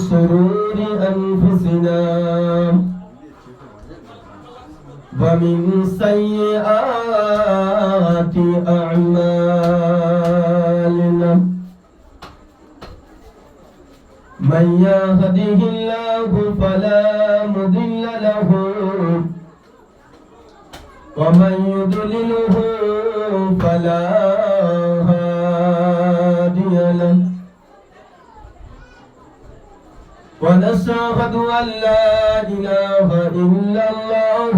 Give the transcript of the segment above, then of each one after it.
شرور أنفسنا ومن سيئات أعمالنا من يهده الله فلا مضل له ومن يضلله فلا هادي له ونشهد أن لا إله إلا الله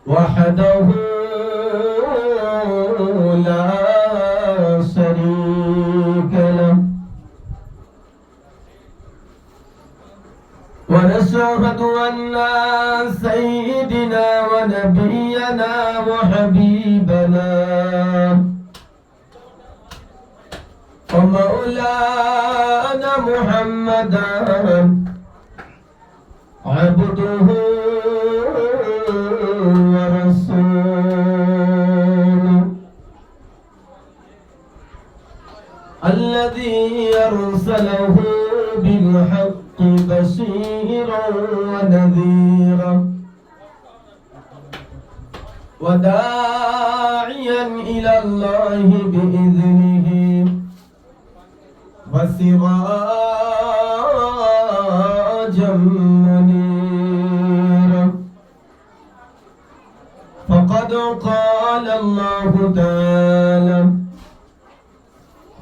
وحده لا شريك له ونشهد أن سيدنا ونبينا وحبيبنا ومولانا محمدا عبده ورسوله الذي أرسله بالحق بشيرا ونذيرا وداعيا إلى الله بإذنه وسراجا منيرا فقد قال الله تعالى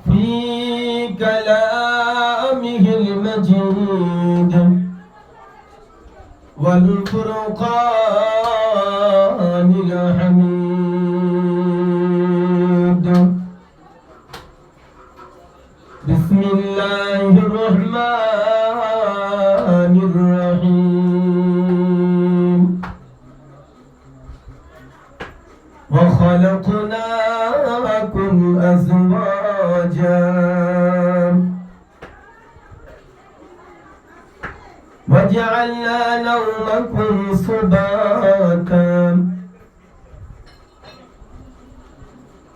في كلامه المجيد والفرقان الحميد بسم الله الرحمن الرحيم وخلقناكم أزواجا وجعلنا نومكم سباتا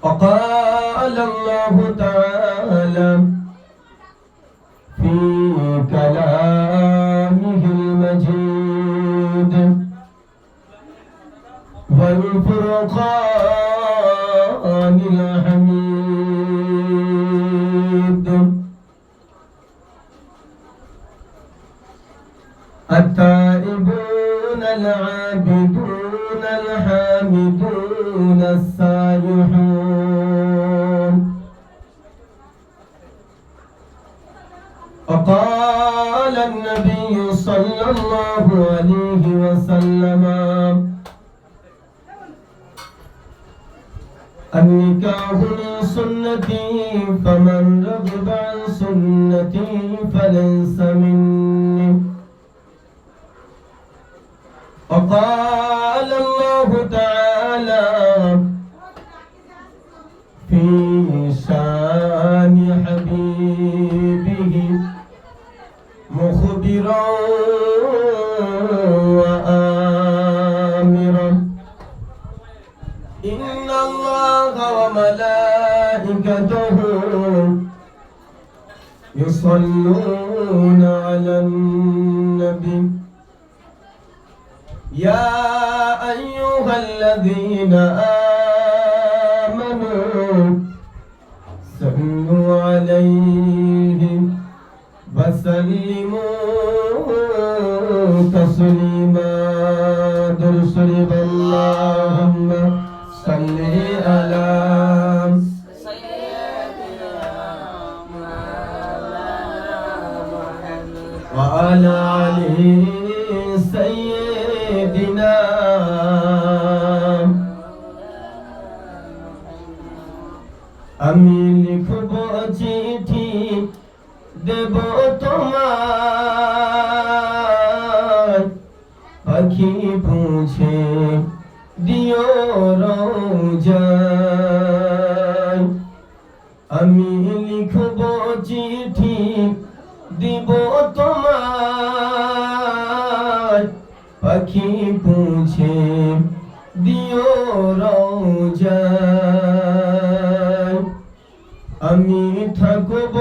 وقال الله تعالى في كلامه المجيد والفرقان الحميد التائبون العابدون الحامدون السائحون وقال النبي صلى الله عليه وسلم النكاح من سنتي فمن رغب عن سنتي فليس مني وقال الله تعالى في شان حبيبه مخبرا وآمرا إن الله وملائكته يصلون على النبي يا أيها الذين آمنوا صلوا عليه وسلموا تسليما درسل اللهم صل على وعلى آله سيدنا আমি লিখব চিঠি দেব তোমার পাখি পৌঁছে দিও রোজায় আমি লিখব চিঠি দিব তোমার পাখি পৌঁছে দিও রোজায় আমি থাকব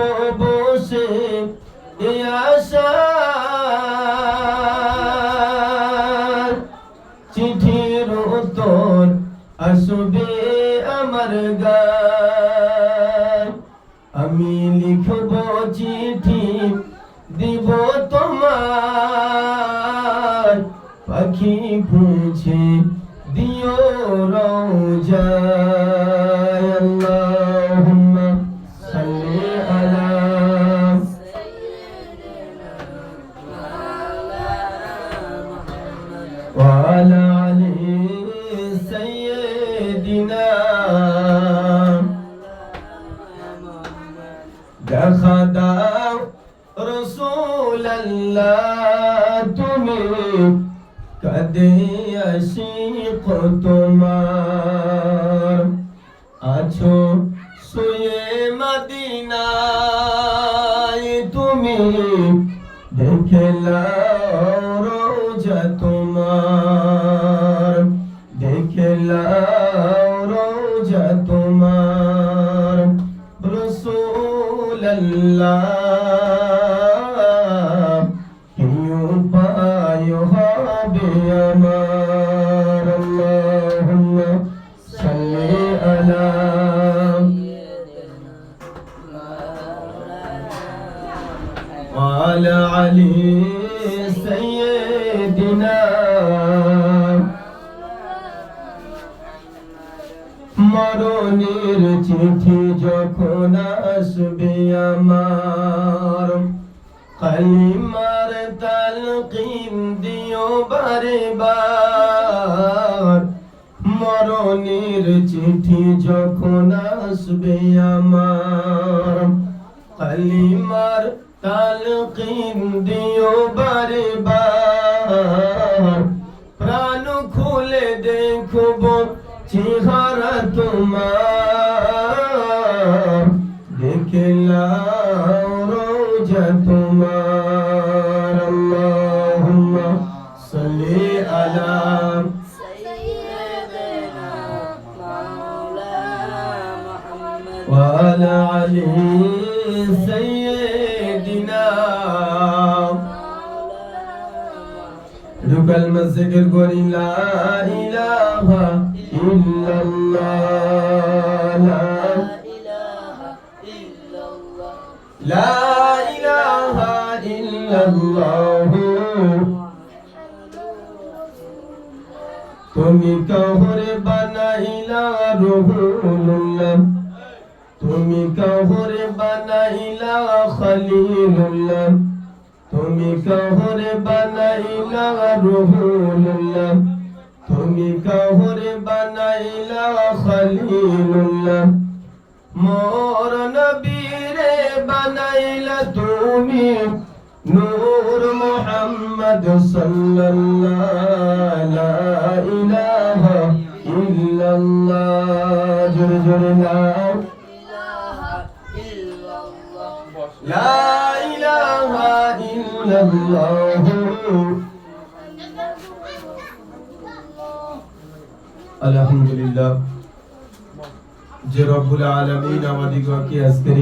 এই আশার চিঠির উত্তর আসবে আমার গায়। আমি লিখব চিঠি দিব তোমার, পাখি পৌঁছে দিও রওজায়। আল্লাহুম্মা সাল্লি আলা ওয়া আলা আলি সাইয়্যিদিনা। দেখা দাও রাসূলুল্লাহ তুমি, কাঁদে আশিক তোমার। আছো শুয়ে মদিনায় তুমি, দেখে লাও রওজা তোমার, দেখে লাও রওজা তোমার। রাসূলুল্লাহ কি উপায় হবে আমার। আল্লাহুম্মা সাল্লি আলা ওয়া আলা আলি সাইয়্যিদিনা। মরণের চিঠি যখন আসবে আমার, কালিমার তালকিন দিও বারে বার। মরণের চিঠি যখন আসবে আমার, কালিমার তালকিন দিও বারে বার। প্রাণ খুলে দেখব চেহারা তোমার, দেখে লাও রওজা তোমার। আল্লাহুম্মা সাল্লি আলা সাইয়্যিদিনা মাওলানা মুহাম্মদ ওয়া আলা আলি সাইয়্যিদিনা। রুকাল মসজিদের গরি লা ইলাহা ইল্লাল্লাহ, লা ইলাহা ইল্লাল্লাহ। তুমি কাহরে বানাইলা রুহুল্লাহ, তুমি কাহরে বানাইলা খলিলুল্লাহ, তুমি কাহরে বানাইলা রুহুল্লাহ, তুমি কাহরে বানাইলা খলিলুল্লাহ। মোর নবীরে বানাইলা তুমি নূর মুহাম্মদ সাল্লাল্লাহু লা ইলাহা ইল্লাল্লাহ। জোরে জোরে লা ইলাহা ইল্লাল্লাহ, লা ইলাহা ইল্লাল্লাহ। আলহামদুলিল্লাহ, যে রব্বুল আলামিন আমাদিগকে আজকের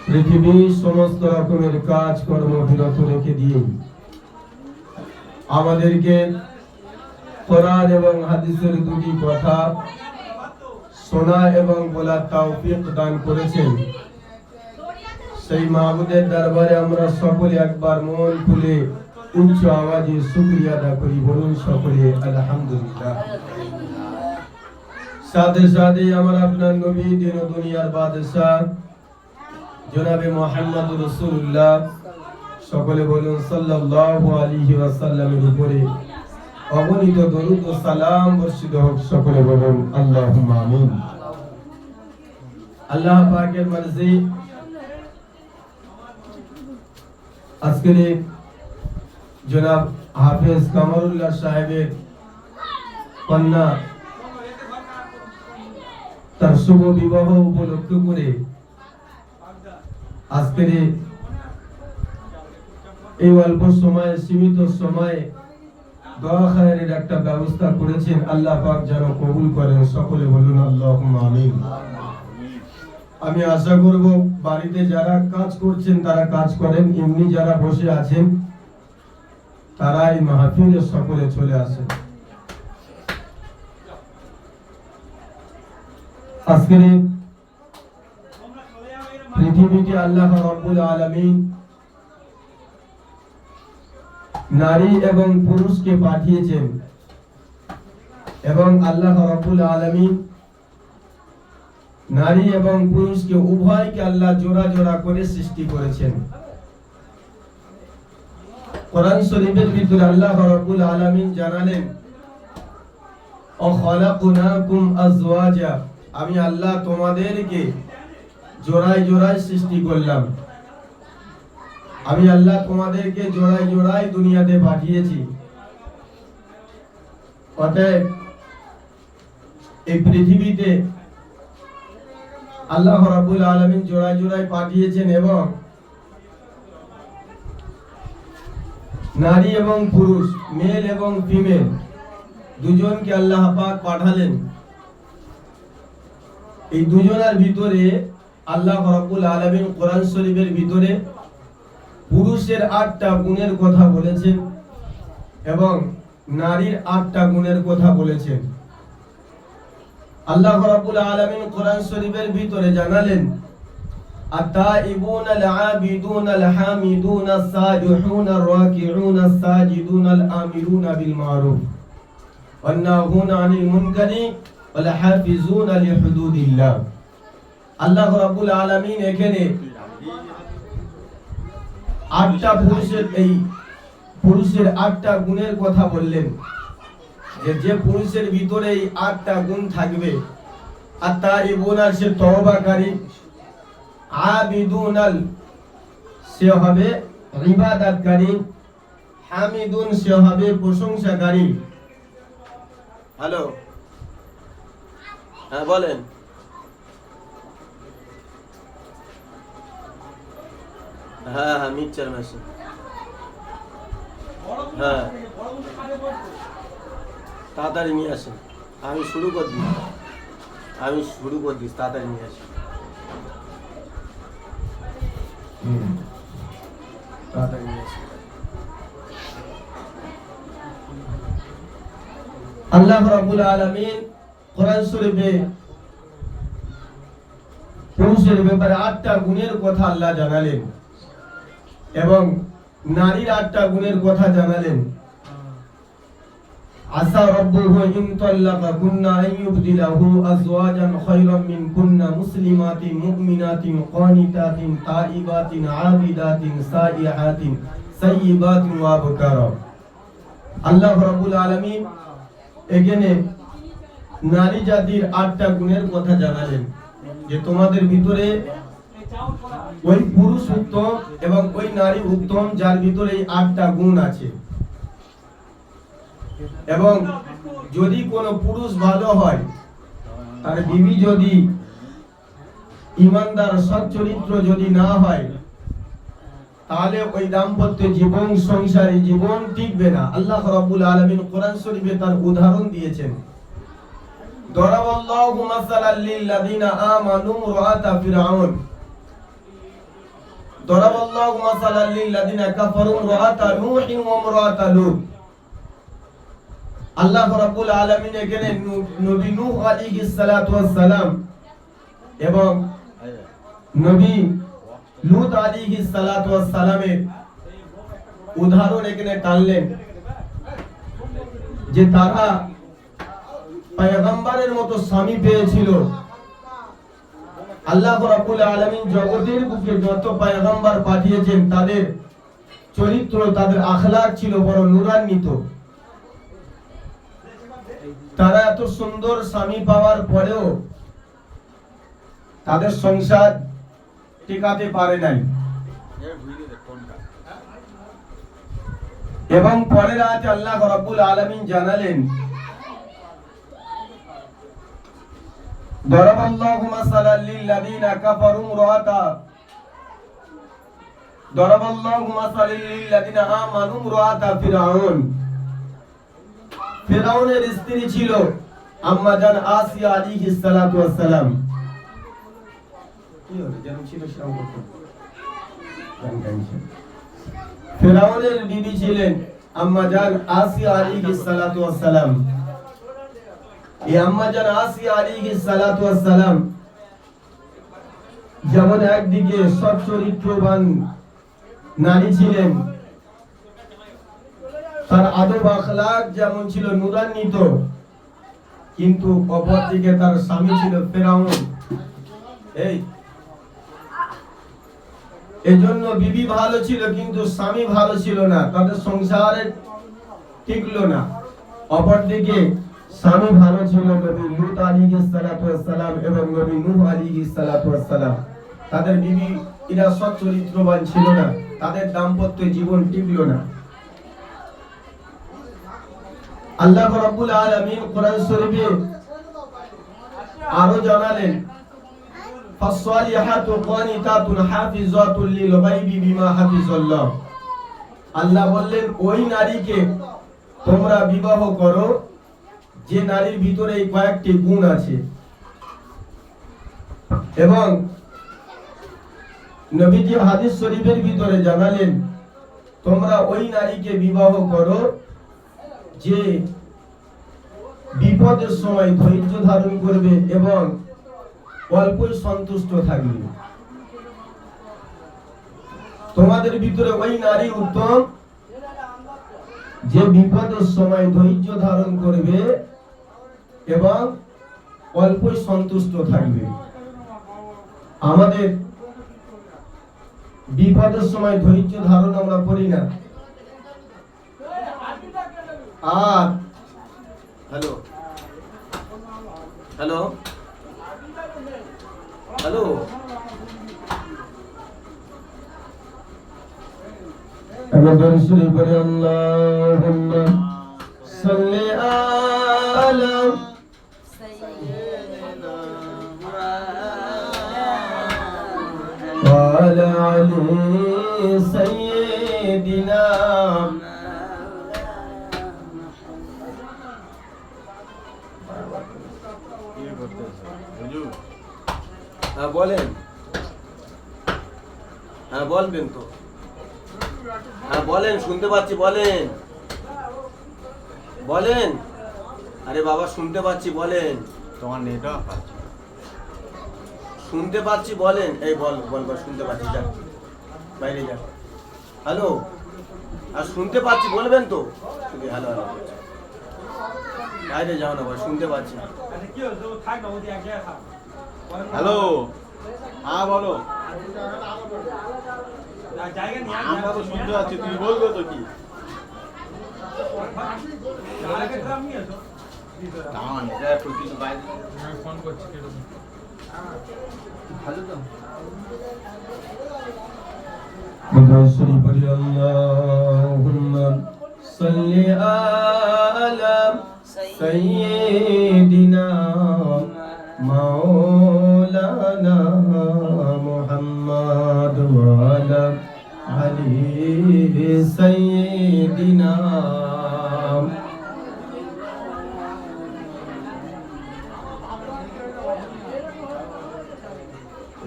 পৃথিবীর সমস্ত রকমের কাজ কর্ম বিরত রেখে দিয়ে আমাদেরকে কোরআন এবং হাদিসের দুটি কথা শোনা এবং বলার তৌফিক দান করেছেন, সেই মাহবুদের দরবারে আমরা সকলে একবার মন খুলে উচ্চ আওয়াজে শুকরিয়া আদা করি। বলুন সকলে আলহামদুলিল্লাহ। সাথে সাথে আমার আপনার নবী দিন ও দুনিয়ার বাদশাহ জনাবে মুহাম্মদ রাসূলুল্লাহ, সকলে বলুন সাল্লাল্লাহু আলাইহি ওয়াসাল্লামের উপরে অগণিত দরুদ ও সালাম বর্ষিত হোক। সকলে বলুন আল্লাহুম্মা আমিন। আল্লাহ পাকের মর্জি আজকের জনাব হাফেজ কামরুল্লাহ সাহেবের কন্যা তার শুভ বিবাহ উপলক্ষ করে আজকের এই অল্প সময়ে সীমিত সময়ে দোয়া খায়রের একটা ব্যবস্থা করেছেন। আল্লাহ পাক যেন কবুল করেন। সকলে বলুন আল্লাহুম্মা আমিন। আমি আশা করব বাড়িতে যারা কাজ করছেন তারা কাজ করেন, এমনি যারা বসে আছেন তারা এই মাহফিলে সকলে চলে আসেন। আজকের পৃথিবীতে আল্লাহ রাব্বুল আলামিন নারী এবং পুরুষকে পাঠিয়েছেন এবং আল্লাহ রাব্বুল আলামিন নারী এবং পুরুষকে উভয়কে আল্লাহ জোড়া জোড়া করে সৃষ্টি করেছেন। কোরআন শরীফের ভিতরে আল্লাহ রাব্বুল আলামিন জানালেন, ও খালাকনাকুম আজওয়াজা, আমি আল্লাহ তোমাদেরকে জোড়ায় জোড়ায় সৃষ্টি করলাম। আমি আল্লাহ তোমাদেরকে জোড়ায় জোড়ায় দুনিয়াতে পাঠিয়েছি। অতএব এই পৃথিবীতে আল্লাহ রাব্বুল আলামিন জোড়ায় জোড়ায় পাঠিয়েছেন এবং নারী এবং পুরুষ, মেল এবং ফিমেল দুজনকে আল্লাহ পাক পাঠালেন। এই দুজনের ভিতরে আল্লাহ রাব্বুল আলামিন কোরআন শরীফের ভিতরে পুরুষের 8টা গুণের কথা বলেছেন এবং নারীর 8টা গুণের কথা বলেছেন। আল্লাহ রাব্বুল আলামিন কোরআন শরীফের ভিতরে জানালেন, আতাইবুনা আল-আবিদুনা আল-হামিদুনা আস-সাইহুনা আর-রাকিউনা আস-সাজিদুনা আল-আমিরুনা বিল মারুফ ওয়ান-নাহুনা আনিল মুনকারি ওয়াল-হাফিজুনা লিহুদুদিল্লাহ। আল্লাহ রাব্বুল আলামিন এখানে 8টা পুরুষের 8টা গুণের কথা বললেন, যে পুরুষের ভিতরে এই 8টা গুণ থাকবে। আতাইবুনা সে তওবাকারী, আবিদুনাল সে হবে ইবাদতকারী, হামিদুন সে হবে প্রশংসাকারী। হ্যালো, হ্যাঁ বলেন। হ্যাঁ মিক্সচার মেশিন, হ্যাঁ তাড়াতাড়ি নিয়ে আসেন। আমি শুরু করে দিই, তাড়াতাড়ি নিয়ে আসেন। আল্লাহ রাব্বুল আলামিন কোরআন শরীফে পুরুষের ব্যাপারে 8টা গুণের কথা আল্লাহ জানালেন এবং নারীর 8টা গুণের কথা জানালেন। আসা রাব্বুহু ইন তাল্লাকাকুন্না আন ইউবদিলাহু আজওয়াজান খায়রাম মিনকুন্না মুসলিমাতিন মুমিনাতিন কানিতাতিন তাইবাতিন আবিদাতিন সাইহাতিন সাইয়্যিবাতিন ওয়া আবকারা। আল্লাহ রাব্বুল আলামিন এখানে নারী জাতির 8টা গুণের কথা জানালেন, যে তোমাদের ভিতরে ওই পুরুষ উত্তম এবং ওই নারী উত্তম যার ভিতরে এই 8টা গুণ আছে। এবং যদি কোনো পুরুষ ভালো হয়, তার বিবি যদি ইমানদার সচ্চরিত্র যদি না হয়, তাহলে ওই দাম্পত্য জীবন, সংসারী জীবন টিকবে না। আল্লাহ রাব্বুল আলামিন কোরআন শরীফে তার উদাহরণ দিয়েছেন। দরাবাল্লাহু মাসালাল লিল্লাযিনা আমানু ইমরাআতা ফিরআউন, দরাবাল্লাহু মাসালাল লিল্লাযিনা কাফারু ইমরাআতা নূহিন ওয়া ইমরাআতা লূত। আল্লাহ রাব্বুল আলামিন এখানে নবী নূহ আলাইহিস সালাতু ওয়াস সালাম এবং নবী লূত আলাইহিস সালাতু ওয়াস সালামের উদাহরণ এখানে টানলেন, যে তারা পয়গম্বরের মতো স্বামী পেয়েছিল। আল্লাহ রাব্বুল আলামিন জগতের বুকে যত পয়গম্বর পাঠিয়েছেন তাদের চরিত্র, তাদের আখলাক ছিল বড় নূরান্বিত। তারা এত সুন্দর স্বামী পাওয়ার পরেও তাদের সংসার টিকাতে পারে নাই। এবং পরের আয়াতে আল্লাহ রাব্বুল আলামিন জানালেন, দরাবাল্লাহু মাসালাল লিল্লাযিনা কাফারু ইমরাআতা, দরাবাল্লাহু মাসালাল লিল্লাযিনা আমানু ইমরাআতা ফিরআউন। ফিরআউনের স্ত্রী ছিল আম্মা জান আসিয়া আলাইহিস সালাতু ওয়াস সালাম। কি হলো যেন ছিল সেরকম করতে ফেরাউনের বিবি ছিলেন আম্মা জান আসিয়া আলাইহিস সালাতু ওয়াস সালাম। এই আম্মা জান আসিয়া আলাইহিস সালাতু ওয়াস সালাম যেমন একদিকে সৎ চরিত্রবান নারী ছিলেন, তার আদব আখলাক যেমন ছিল নূরান্বিত, কিন্তু অপরদিকে তার স্বামী ছিল ফেরাউন। এজন্য বিবি ভালো ছিল কিন্তু স্বামী ভালো ছিল না, তাদের সংসারে টিকলো না। অপরদিকে স্বামী ভালো ছিল নবী লূত আলাইহিস সালাতু ওয়াস সালাম এবং নবী নূহ আলাইহিস সালাতু ওয়াস সালাম। তাদের বিবি এরা সৎ চরিত্রবান ছিল না, তাদের দাম্পত্য জীবন টিকলো না। আল্লাহ রাব্বুল আলামিন কোরআন শরীফে আরো জানালেন ফাসসালিহাতু কানিতাতুন হাফিজাতুল লিল গায়বি বিমা হাফিজাল্লাহ। আল্লাহ বললেন ওই নারীকে তোমরা বিবাহ করো যে নারীর ভিতরে এই কয়েকটি গুণ আছে। এবং নবীজি হাদিস শরীফের ভিতরে জানালেন তোমরা ওই নারীকে বিবাহ করো যে বিপদের সময় ধৈর্য ধারণ করবে এবং অল্পই সন্তুষ্ট থাকবে। তোমাদের ভিতরে ওই নারী উত্তম যে বিপদের সময় ধৈর্য ধারণ করবে এবং অল্পই সন্তুষ্ট থাকবে। আমাদের বিপদের সময় ধৈর্য ধারণ আমরা করি না। আর হ্যালো হ্যালো হ্যালো আমাদের শুরু করে আল্লাহুম্মা সাল্লি আলা ওয়া আলা আলি সাইয়্যিদিনা। হ্যাঁ বলেন, হ্যাঁ বলবেন তো, হ্যাঁ বলেন, শুনতে পাচ্ছি, বলেন বলেন। আরে বাবা শুনতে পাচ্ছি, বলেন। তোমার নেটওয়ার্ক আছে, শুনতে পাচ্ছি, বলেন। এই বল বল বল, শুনতে পাচ্ছি, যা বাইরে যা। হ্যালো, আর শুনতে পাচ্ছি বলবেন তো, শুধু হ্যালো হ্যালো বাইরে যাও না ভাই, শুনতে পাচ্ছি। হ্যালো, হ্যাঁ বলো। আমরা তো শুনতে পাচ্ছি, তুমি বলবে তো কি? ফোন করছি ভালো তো আল্লাহুম্মা সাল্লি আলা সাইয়্যিদিনা মাওলানা মুহাম্মদ ওয়া আলা আলি সাইয়্যিদিনা।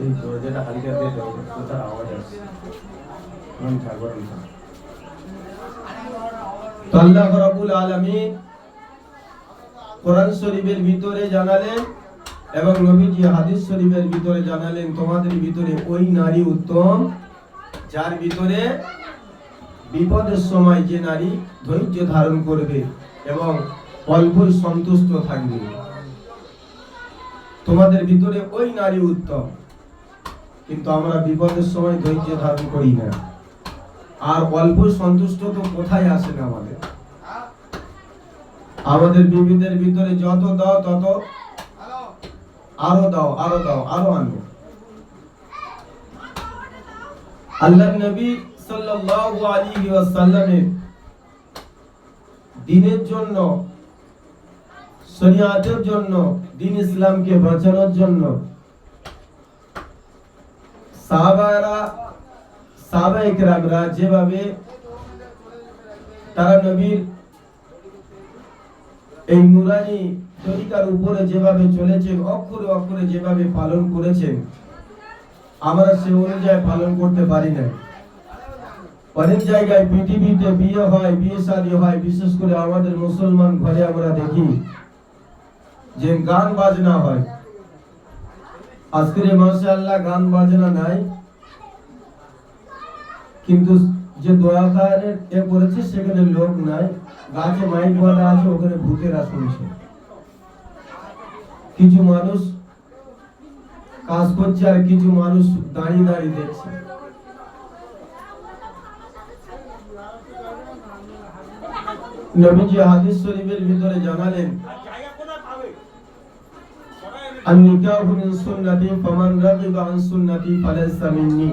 এই দরজাটা হালকা দিয়ে দাও, কোথায় আওয়াজ আসছে। আল্লাহ রাব্বুল আলামিন কোরআন শরীফের ভিতরে জানালেন এবং নবীজি হাদিস শরীফের ভিতরে জানালেন তোমাদের ভিতরে ওই নারী উত্তম যার ভিতরে বিপদের সময় যে নারী ধৈর্য ধারণ করবে এবং অল্পই সন্তুষ্ট থাকবে। তোমাদের ভিতরে ওই নারী উত্তম, কিন্তু আমরা বিপদের সময় ধৈর্য ধারণ করি না। আর অল্প সন্তুষ্ট তো কোথায় আসে না আমাদের। আমাদের বিবিদের ভিতরে যত দাও তত আরো দাও, আরো দাও, আরো আনো। আল্লাহর নবী সাল্লাল্লাহু আলাইহি ওয়াসাল্লামের দ্বীনের জন্য, শরিয়াতের জন্য, দ্বীন ইসলামকে বাঁচানোর জন্য সাহাবায়ে কেরামরা যেভাবে তারা নবীর এই নুরানি তরিকার উপরে যেভাবে চলেছেন, অক্ষরে অক্ষরে যেভাবে পালন করেছেন, আমরা সে অনুযায়ী পালন করতে পারি না। অনেক জায়গায় পৃথিবীতে বিয়ে হয়, বিয়ে শাদী হয়, বিশেষ করে আমাদের মুসলমান ঘরে আমরা দেখি যে গান বাজনা হয়। আজকে মাশাআল্লাহ গান বাজনা নাই, কিন্তু যে দোয়া খায়ের এ করেছে সেখানে লোক নাই, গাছে মাইক বাঁধা আছে, ওখানে ভূতেরা শুনছে। কিছু মানুষ কাজ করছে আর কিছু মানুষ দাঁড়িয়ে দাঁড়িয়ে দেখছে। নবীজি হাদিস শরীফের ভিতরে জানালেন, আন-নিকাহু মিন সুন্নতি ফামান রাগিবা আন সুন্নতি ফালাইসা মিন্নি।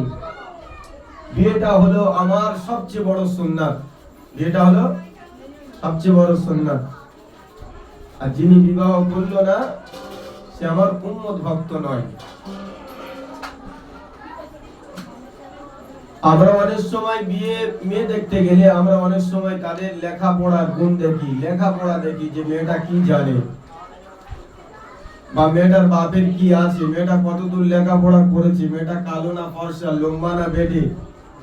বিয়েটা হলো আমার সবচেয়ে বড় সুন্নাত, বিয়েটা হলো সবচেয়ে বড় সুন্নাত। আর যিনি বিবাহ করলো না সে আমার উম্মত ভক্ত নয়। আমরা অনেক সময় বিয়ে মেয়ে দেখতে গেলে আমরা অনেক সময় তাদের লেখাপড়ার গুণ দেখি, লেখাপড়া দেখি যে মেয়েটা কি জানে বা মেয়েটার বাপের কি আছে, মেয়েটা কতদূর লেখাপড়া করেছে, মেয়েটা কালো না ফর্সা, লম্বা না বেটে,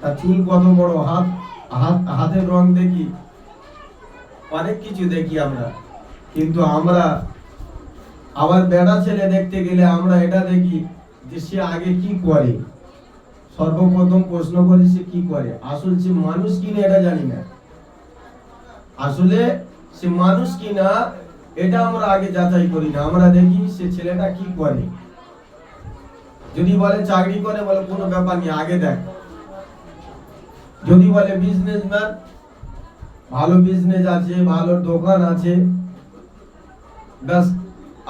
তার চুল কত বড়, হাতের রং দেখি, অনেক কিছু দেখি আমরা। কিন্তু আমরা আবার বেটা ছেলে দেখতে গেলে আমরা এটা দেখি যে সে আগে কি করে। সর্বপ্রথম প্রশ্ন করি সে কি করে, আসলে সে মানুষ কিনা এটা জানি না, আসলে সে মানুষ কিনা এটা আমরা আগে যাচাই করি না। আমরা দেখি সে ছেলেটা কি করে, যদি বলে চাকরি করে বলে কোনো ব্যাপার নেই, আগে দেখ। যদি বলে বিজনেসম্যান, ভালো বিজনেস আছে, ভালো দোকান আছে, ব্যাস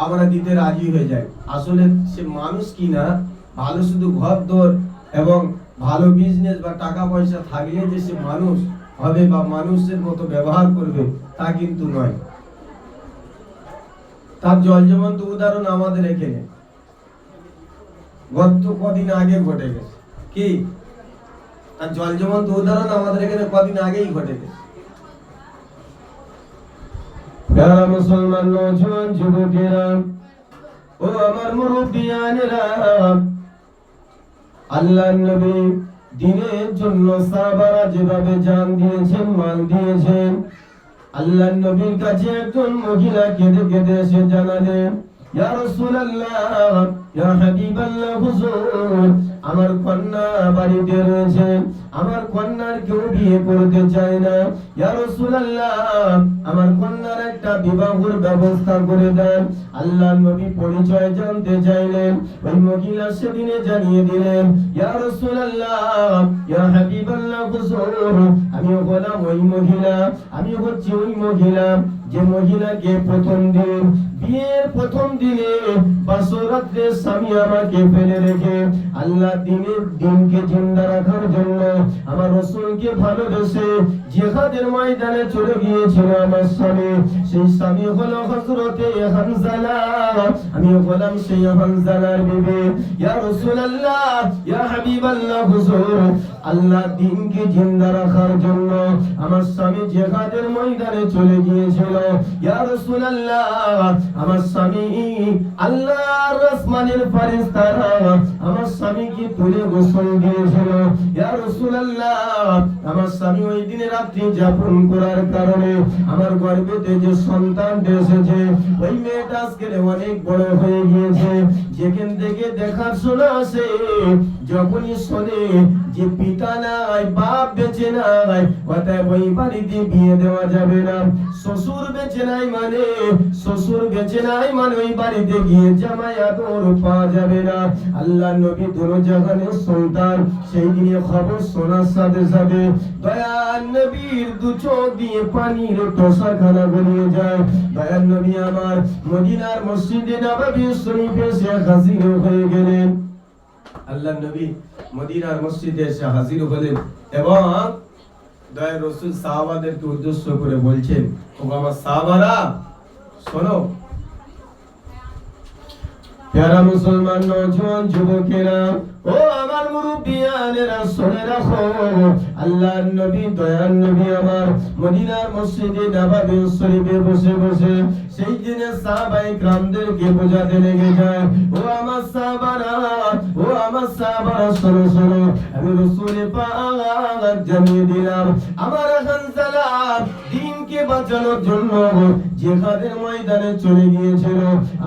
আমরা দিতে রাজি হয়ে যাই। আসলে সে মানুষ কিনা, ভালো শুধু ঘর দর এবং ভালো বিজনেস বা টাকা পয়সা থাকলে যে সে মানুষ হবে বা মানুষের মতো ব্যবহার করবে তা কিন্তু নয়। তার জলজীবন্ত উদাহরণ আমাদের এখানে গত কদিন আগে ঘটে গেছে। কি তার জলজীবন্ত উদাহরণ আমাদের এখানে কদিন আগেই ঘটে গেছে। যারা মুসলমান নওজোয়ান যুবকেরা ও আমার মুরব্বিয়ানেরা, আল্লাহর নবী দ্বীনের জন্য সাহাবারা যেভাবে জান দিয়েছেন, মাল দিয়েছেন, আল্লাহর নবীর কাছে একজন মহিলা কেঁদে কেঁদে এসে জানালেন, ইয়া রাসূলুল্লাহ, ইয়া হাবিবাল্লাহ, হুজুর আমার কন্যা বাড়িতে রয়েছে, আমার কন্যার কেউ বিয়ে করতে চায় না, ইয়া রাসূলুল্লাহ আমার কন্যার একটা বিবাহের ব্যবস্থা করে দেন। আল্লাহর নবী পরিচয় জানতে চাইলেন, ওই মহিলা সেদিনে জানিয়ে দিলেন, ইয়া রাসূলুল্লাহ, ইয়া হাবিবাল্লাহ, হুজুর আমি হলাম ওই মহিলা, আমি হচ্ছি ওই মহিলা যে মহিলাকে প্রথম দিন, বিয়ের প্রথম দিনে বাসরাতে স্বামী আমাকে ফেলে রেখে আল্লাহ দিনকে জিন্দা রাখার জন্য আমার রাসূলকে ভালোবেসে জিহাদের ময়দানে চলে গিয়েছিল আমার স্বামী। সেই স্বামী হলো হযরতে হানজালা, আমি হলাম সেই হানজালার বিবি। ইয়া রাসূলুল্লাহ, ইয়া হাবিবাল্লাহ, হুজুর আল্লাহ দিনকে জিন্দা রাখার জন্য আমার স্বামী জিহাদের ময়দানে চলে গিয়েছিল। ইয়া রাসূলুল্লাহ আমার স্বামী আল্লাহর আসমানের ফেরেশতারা আমার স্বামীকে তুলে গোসল দিয়েছিল। ইয়া রাসূলুল্লাহ আমার স্বামী ওই দিনে রাত্রি যাপন করার কারণে আমার গর্ভেতে যে সন্তান এসেছে ওই মেয়েটা আজকে অনেক বড় হয়ে গিয়েছে। যেখান থেকে দেখাশোনা আসে, যখনই শোনে যে পিতা নাই, বাপ বেঁচে নাই, অতএব ওই বাড়িতে বিয়ে দেওয়া যাবে না। শ্বশুর বেঁচে নাই মানে, শ্বশুর বেঁচে নাই মানে ওই বাড়িতে গিয়ে জামাই আদর পাওয়া যাবে না। আল্লাহ নবী দোনো জাহানের সন্তান, সেই দিনে খবর শোনার সাথে সাথে দয়ার নবীর দু চোখ দিয়ে পানির টসাখানা গড়িয়ে যায়। দয়ার নবী আমার মদিনার মসজিদে নববী শরীফে এসে হাজির হয়ে গেলেন। আল্লাহ নবী মদিনার মসজিদে এসে হাজির হলেন এবং দয়ার রাসূল সাহাবাদেরকে উদ্দেশ্য করে বলছেন, ও বাবা সাহাবারা শোনো, প্যারা মুসলমান নওজোয়ান যুবকেরা ও আমার মুরব্বিয়ানেরা, মুমিনেরা শুনে রাখো, আল্লাহর নবী দয়ার নবী আমার মদিনার মসজিদে নববী শরীফে বসে বসে সেই দিনে সাহাবায়ে কিরামদেরকে বোঝাতে লেগে যায়, ও আমার সাহাবারা, ও আমার সাহাবারা শোনো শোনো, আমি রাসূল পাক জানিয়ে দিলাম আমার হানজালা দ্বীনকে বাঁচানোর জন্য জিহাদের ময়দানে চলে গিয়েছিল।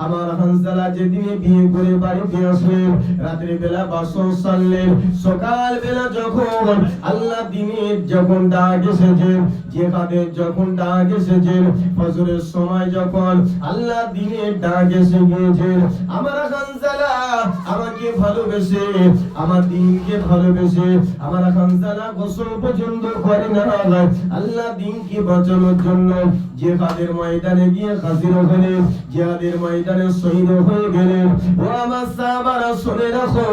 আমার হানজালা যেদিনে বিয়ে করে বাড়িতে আসলেন, রাত্রি বেলা বাসন সারলেন, সকাল বেলা যখন আল্লাহ দ্বীনের যখন ডাক এসেছে, জিহাদের যখন ডাক এসেছে, ফজরের সময় যখন আল্লাহ দ্বীনের ডাক এসে গিয়েছে, আমার হানজালা আমাকে ভালোবেসে, আমার দ্বীনকে ভালোবেসে, আমার হানজালা গোসল পর্যন্ত করে না, আল্লাহ দ্বীনকে বাঁচানোর জন্য জিহাদের ময়দানে গিয়ে হাজির হলেন, জিহাদের ময়দানে শহীদ হয়ে গেলেন। ও আমার সাহাবারা শুনে রাখো,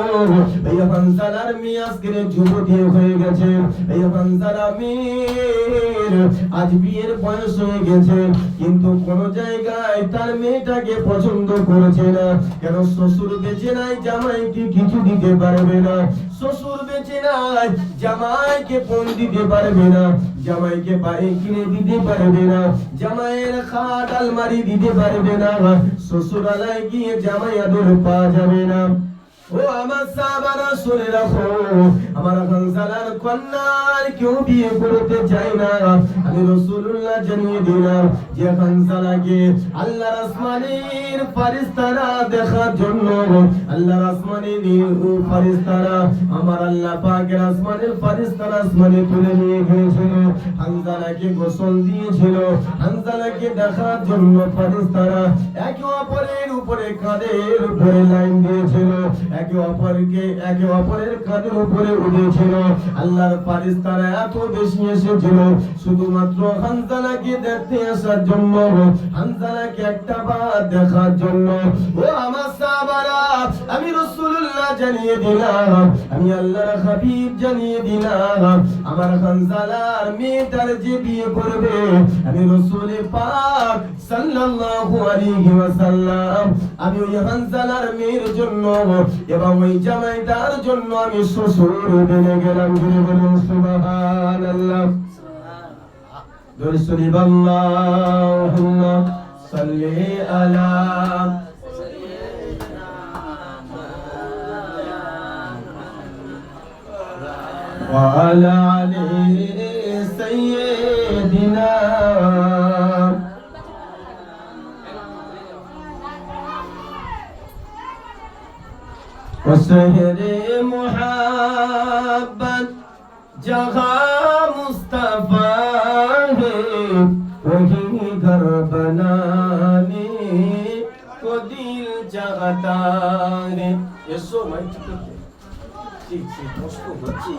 এই হানজালার মেয়ে আজকে যুবতী হয়ে গেছে, এই হানজালা মেয়ের আজ বিয়ের বয়স হয়ে গেছে, কিন্তু কোন জায়গায় তার মেয়েটাকে পছন্দ করেছে না। কেন? শ্বশুর বেঁচে নাই, জামাইকে কিছু দিতে পারবে না, শ্বশুর বেঁচে নাই, জামাইকে পণ দিতে পারবে না, জামাইকে বাড়ি কিনে দিতে পারবে না, জামাইয়ের খাট আলমারি দিতে পারবে না, শ্বশুরালয় গিয়ে জামাই আদর পাওয়া যাবে না। ও আমার সাহাবারা শুনে রাখো, আমার হানজালার কন্যার কেউ বিয়ে করতে চায় না। আমি রাসূলুল্লাহ জানিয়ে দিলাম যে হানজালাকে আল্লাহর আসমানের ফেরেশতারা দেখার জন্য, আল্লাহর আসমানের ফেরেশতারা, আমার আল্লাহ পাকের আসমানের ফেরেশতারা আসমানে তুলে নিয়ে গিয়েছিল, হানজালাকে গোসল দিয়েছিল, হানজালাকে দেখার জন্য ফেরেশতারা একে অপরের উপরে কাঁধের উপরে লাইন দিয়েছিল, একে অপরের কাঁধের উপরে উঠেছিল। আল্লাহর ফেরেশতারা এত বেশি এসেছিল শুধুমাত্র হানজালাকে দেখতে আসার জন্য, হানজালাকে একটা বার দেখার জন্য। ও আমার সাহাবারা, আমি রাসূলুল্লাহ জানিয়ে দিলাম, আমি আল্লাহর হাবিব জানিয়ে দিলাম, আমার হানজালার মেয়েটার যে বিয়ে করবে, আমি রাসূল পাক সাল্লাল্লাহু আলাইহি ওয়াসাল্লাম, আমি ওই হানজালার মেয়ের জন্য এবং ওই জামাইটার জন্য আমি শ্বশুর বনে গেলাম। বলুন সুবহানাল্লাহ। দুরুদ আল্লাহুম্মা সাল্লি আলা ওয়া আলা আলি সাইয়্যিদিনা शहरे मोहब्बत जहाँ मुस्तफा है, वही घर बनाने को दिल चाहता है। ये सो मैं ठीक ठीक कष्ट হচ্ছে